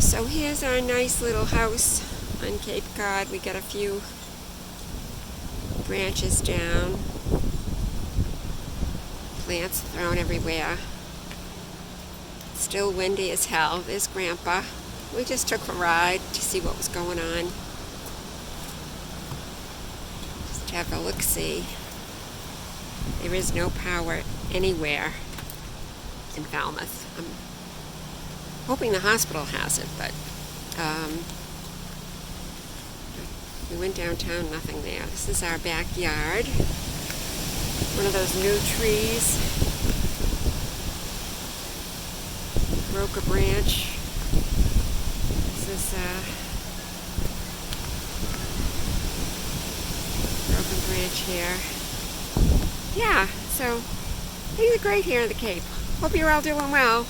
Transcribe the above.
So here's our nice little house on Cape Cod. We got a few branches down, plants thrown everywhere. Still windy as hell. There's Grandpa. We just took a ride to see what was going on. Just have a look-see. There is no power anywhere in Falmouth. I'm hoping the hospital has it, but we went downtown, nothing there. This is our backyard. One of those new trees broke a branch. This is a broken branch here. Yeah, so things are great here in the Cape. Hope you're all doing well.